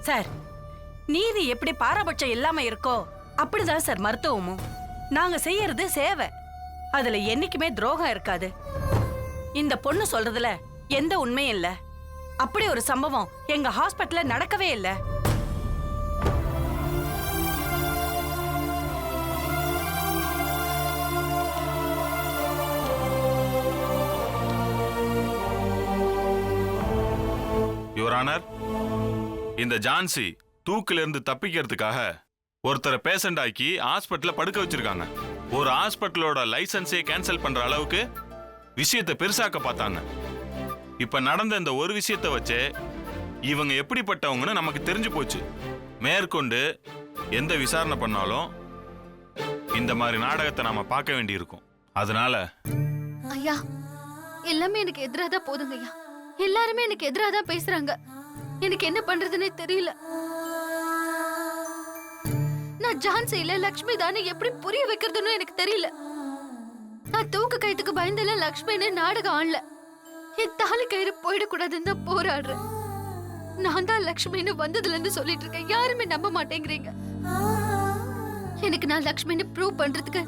Sir, நீதி எப்படி பாரபட்சம் இல்லாம இருக்கோ அப்படிதான் சார் மருத்துவமும். நாங்க செய்யறது சேவை, அதுல என்னைக்குமே துரோகம் இருக்காது. இந்த பொண்ணு சொல்றதுல எந்த உண்மையும் இல்ல. அப்படி ஒரு சம்பவம் எங்க ஹாஸ்பிட்டல்ல நடக்கவே இல்ல. யுவர் ஆனர், இந்த ஜான்சி தூக்கில இருந்து தப்பிக்கிறதுக்காக ஒருத்தரை பேஷண்ட் ஆக்கி ஹாஸ்பிட்டல்ல படுக்க வச்சிருக்காங்க. ஒரு ஹாஸ்பிட்டலோட லைசன்ஸே கேன்சல் பண்ற அளவுக்கு விஷயத்தை பெருசாக்க பார்த்தாங்க. இப்ப நடந்த இந்த ஒரு விஷயத்தை வச்சு இவங்க எப்படிப்பட்டவங்கன்னு நமக்கு தெரிஞ்சு போச்சு. மேற்கொண்டு எந்த விசாரணை பண்ணாலும் இந்த மாதிரி நாடகத்தை நாம பார்க்க வேண்டி இருக்கும். அதனால ஐயா, எல்லாமே எனக்கு எதிராக தான் போதுங்க ஐயா. எல்லாருமே எனக்கு எதிராக தான் பேசுறாங்க. எனக்கு என்ன பண்றதுன்னே தெரியல. நான் ஜான்சி இல்ல லக்ஷ்மி தானே எப்படி புரிய வைக்கிறதுன்னு எனக்கு தெரியல. நான் தூக்க கயித்துக்கு பயந்தல லக்ஷ்மின்னு நாடகம் ஆடல. என் தாலி கயிறு போயிடக்கூடாதுன்னு தான் போராடுறேன். நான் தான் லக்ஷ்மின்னு வந்ததுல இருந்து சொல்லிட்டு இருக்கேன். யாருமே நம்ப மாட்டேங்கிறீங்க. எனக்கு நான் லக்ஷ்மின்னு ப்ரூவ் பண்றதுக்கு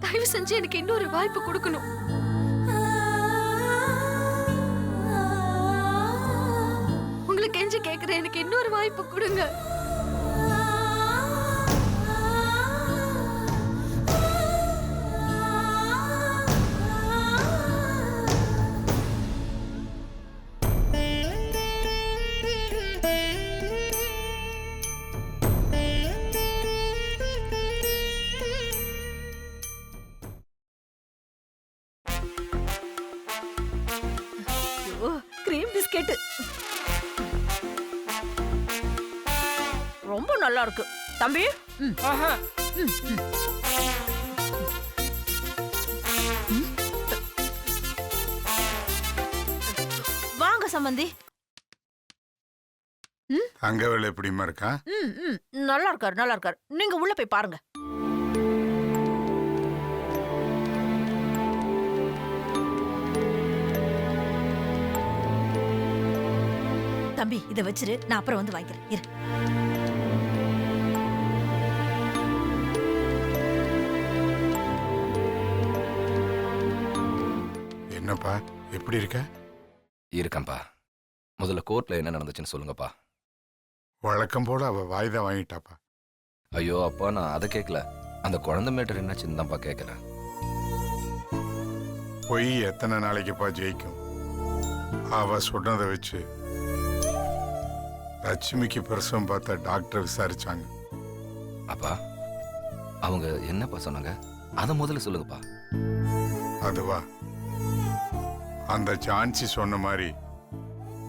தயவு செஞ்சு எனக்கு இன்னொரு வாய்ப்பு கொடுக்கணும். உங்களுக்கு கெஞ்சி கேக்குறேன், எனக்கு இன்னொரு வாய்ப்பு கொடுங்க. கிரீம் பிஸ்கெட் ரொம்ப நல்லா இருக்கு தம்பி. வாங்க சம்பந்தி. அங்கவேல எப்படிமா இருக்கா? நல்லா இருக்காரு, நல்லா இருக்காரு. நீங்க உள்ள போய் பாருங்க. தம்பி இத வச்சிரு, நான் அப்புறம் வந்து வாங்கிக்கிறேன். இரு. என்னப்பா எப்படி இருக்க? இருக்கேன்ப்பா. முதல்ல கோர்ட்ல என்ன நடந்துச்சுன்னு சொல்லுங்கப்பா. வழக்கம் போல அவ வாய்தா வாங்கிட்டாப்பா. ஐயோ அப்பா, நான் அதை கேட்கல. அந்த குழந்தை மேட்டர் என்னாச்சுன்னு தான்ப்பா கேட்கறேன். பொய் எத்தனை நாளைக்குப்பா ஜெயிக்கும்? அவ சொன்னதை வச்சு லட்சுமிக்கு பிரசவம் பார்த்த டாக்டர் விசாரிச்சாங்க. அப்பா, அவங்க என்னப்பா சொன்னாங்க? அதை முதல்ல சொல்லுங்கப்பா. அதுவா, அந்த ஜான்சி சொன்ன மாதிரி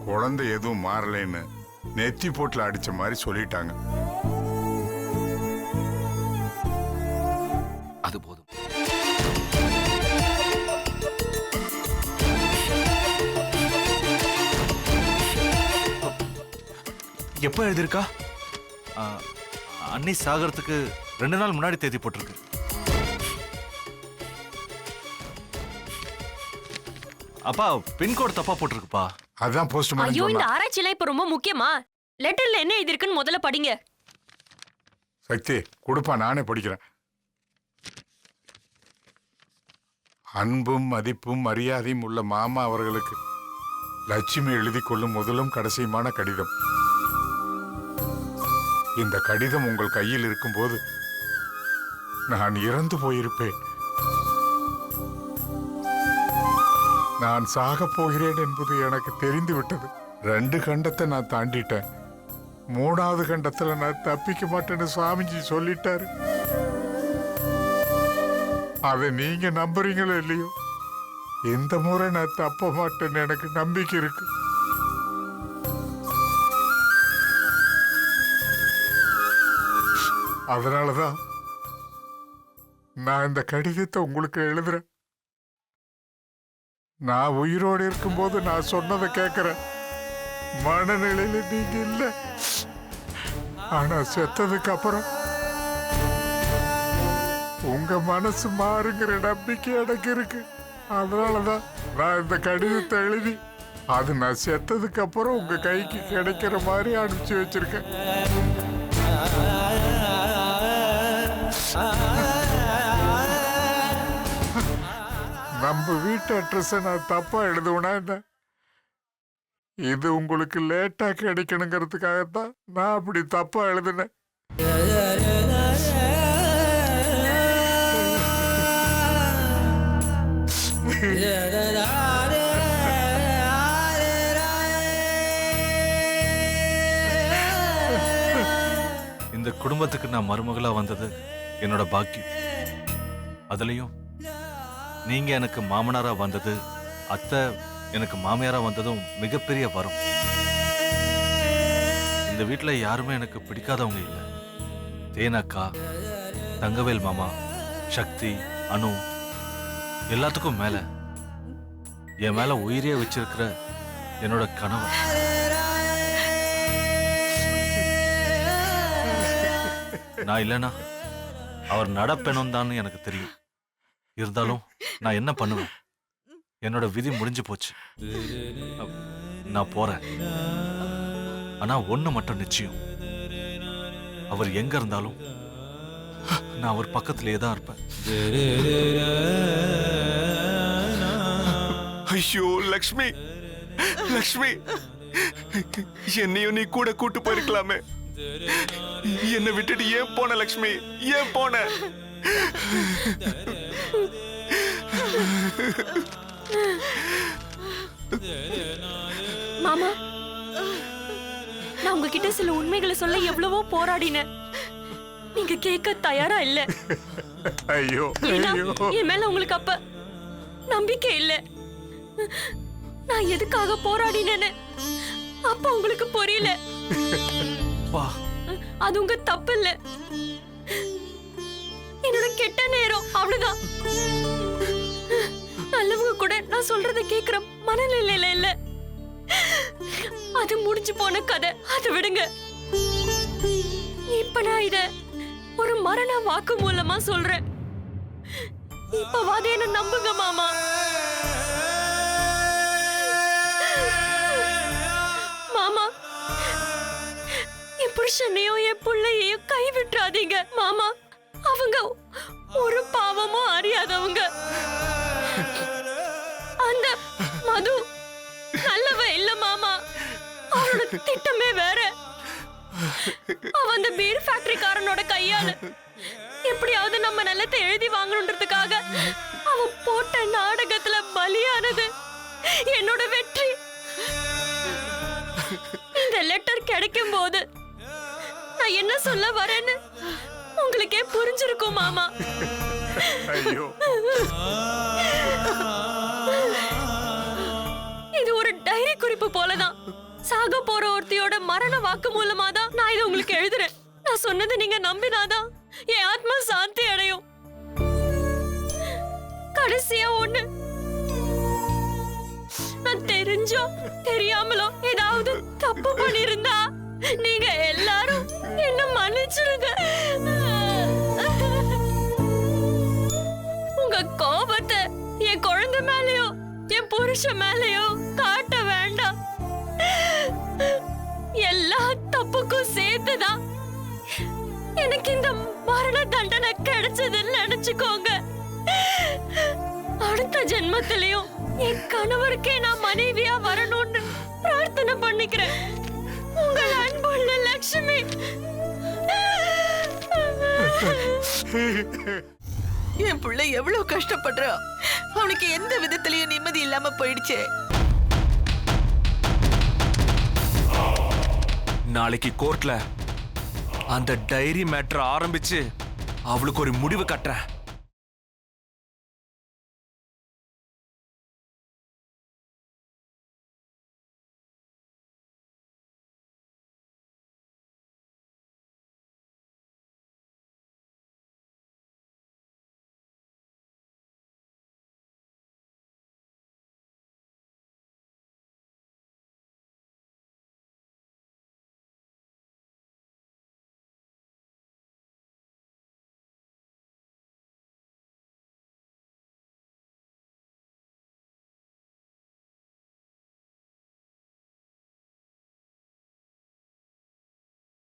குழந்தை எதுவும் மாறலைன்னு நெத்தி போட்டுல அடிச்ச மாதிரி சொல்லிட்டாங்க. அது போதும். எப்போ எழுதியிருக்கா? அன்னி சாகறதுக்கு 2 நாள் முன்னாடி தேதி போட்டிருக்கு. அப்பா, பின்கோடு தப்பா போட்டிருக்குப்பா. அதான் போஸ்ட்மார்ட்டம். ஐயோ, இந்த ஆராய்ச்சிலாம் இப்ப ரொம்ப முக்கியமா? லெட்டர்ல என்ன எழுதிருக்குன்னு முதல்ல படிங்க. சக்தி கொடுப்பா, நானே படிக்கிறேன். அன்பும் மதிப்பும் மரியாதையும் உள்ள மாமா அவர்களுக்கு லட்சுமி எழுதி கொள்ளும் முதலும் கடைசியுமான கடிதம். இந்த கடிதம் உங்கள் கையில் இருக்கும்போது நான் இறந்து போயிருப்பேன். நான் சாக போகிறேன் என்பது எனக்கு தெரிந்து விட்டது. 2 கண்டத்தை நான் தாண்டிட்டேன். 3வது கண்டத்துல நான் தப்பிக்க மாட்டேன்னு சுவாமிஜி சொல்லிட்டாரு. அதை நீங்க நம்புறீங்களோ இல்லையோ, இந்த முறை நான் தப்ப மாட்டேன்னு எனக்கு நம்பிக்கை இருக்கு. அதனாலதான் நான் இந்த கடிதத்தை உங்களுக்கு எழுதுறேன். நான் உயிரோடு இருக்கும்போது நான் சொன்னதை கேட்கிறேன். மனநிலையில நீங்க இல்ல. ஆனா செத்ததுக்கு அப்புறம் உங்க மனசு மாறுங்கிற நம்பிக்கை எனக்கு இருக்கு. அதனாலதான் நான் இந்த கடிதத்தை எழுதி அது நான் செத்ததுக்கு அப்புறம் உங்க கைக்கு கிடைக்கிற மாதிரி அனுப்பிச்சு வச்சிருக்கேன். நம்ம வீட்டு அட்ரஸை நான் தப்பா எழுதுவேனா என்ன? இது உங்களுக்கு லேட்டா கிடைக்கணுங்கிறதுக்காகத்தான் நான் அப்படி தப்பா எழுதுனேன். இந்த குடும்பத்துக்கு நான் மருமகளா வந்தது என்னோட பாக்கியம். அதுலயும் நீங்க எனக்கு மாமனாரா வந்தது, அத்தை எனக்கு மாமியாரா வந்ததும் மிகப்பெரிய வரம். இந்த வீட்டுல யாருமே எனக்கு பிடிக்காதவங்க இல்லை. தேனக்கா, தங்கவேல் மாமா, சக்தி, அனு, எல்லாத்துக்கும் மேல என் மேல உயிரே வச்சிருக்கிற என்னோட கணவன். நான் இல்லைனா அவர் நடப்பேனும் தான் எனக்கு தெரியும். இருந்தாலும் நான் என்ன பண்ணுவேன்? என்னோட விதி முடிஞ்சு போச்சு. நான் போறேன். ஆனா ஒண்ணு மட்டும் நிச்சயம், அவர் எங்க இருந்தாலும் நான் அவர் பக்கத்திலேயே தான் இருப்பேன். ஐயோ லக்ஷ்மி, லக்ஷ்மி, என்னையும் நீ கூட கூட்டு போயிருக்கலாமே. என்னை விட்டுட்டு ஏன் போன லக்ஷ்மி? ஏன் போன? மாமா, நான் உங்ககிட்ட சில உண்மைகளை சொல்ல எவ்வளவோ போராடினேன். நீங்க கேட்க தயாரா இல்ல. ஐயோ ஏன்னா, ஐயோ, என் மேல உங்களுக்கு அப்ப நம்பிக்கை இல்ல. நான் எதுக்காக போராடினேன்னு அப்ப உங்களுக்கு புரியல. வா, அது உங்க தப்பு இல்ல, என்னோட கெட்ட நேரம், அவ்வளவுதான். நல்லவங்க கூட நான் சொல்றதை கேக்குற மனநிலையில இல்ல. அது முடிஞ்சு போன கதை, அதை விடுங்க. இப்ப நான் இத ஒரு மரண வாக்கு மூலமா சொல்றேன். இப்பவாது என்ன நம்புங்க மாமா. மாமா, என் புருஷனையும் என் பிள்ளையையும் கை விட்டுறாதீங்க மாமா. அவங்க ஒரு பாவமும் அறியாதவங்க. அந்த மது நல்லவ இல்ல மாமா. அவனோட திட்டமே வேற. அவன் அந்த பீர் ஃபேக்டரிக்காரனோட கையால எப்படியாவது நம்ம நிலத்தை எழுதி வாங்கணுன்றதுக்காக அவன் போட்ட நாடகத்துல பலியானது என்னோட வெற்றி. இந்த லெட்டர் கிடைக்கும் போது நான் என்ன சொல்ல வரேன்னு உங்களுக்கே புரிஞ்சிருக்கும் மாமா. ஐயோ, இது ஒரு டைரி குறிப்பு போலதான். சாக போற ஒருத்தியோட மரண வாக்கு மூலமா தான் நான் இதை உங்களுக்கு எழுதுறேன். நான் சொன்னது நீங்க நம்பினாதான் என் ஆத்மா சாந்தி அடையும். கடைசியா ஒண்ணு, நான் தெரிஞ்சோ தெரியாமலோ ஏதாவது தப்பு பண்ணிருந்தா நீங்க எல்லாரும் என்ன மன்னிச்சிருங்க. உங்க கோபத்தை என் குழந்தை மேலயோ என் புருஷன் மேலயோ காட்ட வேண்டாம். எல்லா தப்புக்கும் சேர்த்துதான் எனக்கு இந்த மரண தண்டனை கிடைச்சதுன்னு நினைச்சுக்கோங்க. அடுத்த ஜென்மத்திலையும் என் கணவருக்கே நான் மனைவியா வரணும்னு பிரார்த்தனை பண்ணிக்கிறேன். உங்கள் அன்புள்ள லட்சுமி. என் பிள்ளை எவ்வளவு கஷ்டப்படுறான். அவனுக்கு எந்த விதத்திலயும் நிம்மதி இல்லாம போயிடுச்சு. நாளைக்கு கோர்ட்ல அந்த டைரி மேட்டர் ஆரம்பிச்சு அவளுக்கு ஒரு முடிவு கட்டுறேன்.